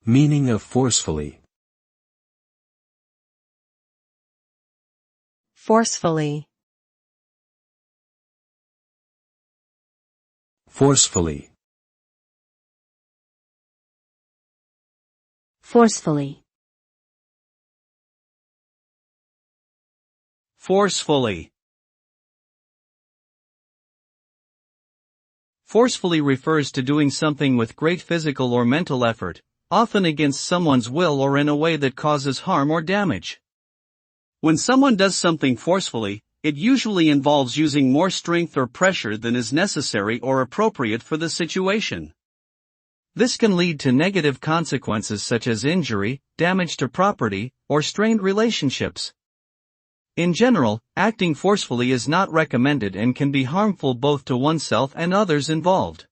Meaning of forcefully. Forcefully. Forcefully. Forcefully. Forcefully. Forcefully refers to doing something with great physical or mental effort, often against someone's will or in a way that causes harm or damage. When someone does something forcefully, it usually involves using more strength or pressure than is necessary or appropriate for the situation. This can lead to negative consequences such as injury, damage to property, or strained relationships. In general, acting forcefully is not recommended and can be harmful both to oneself and others involved.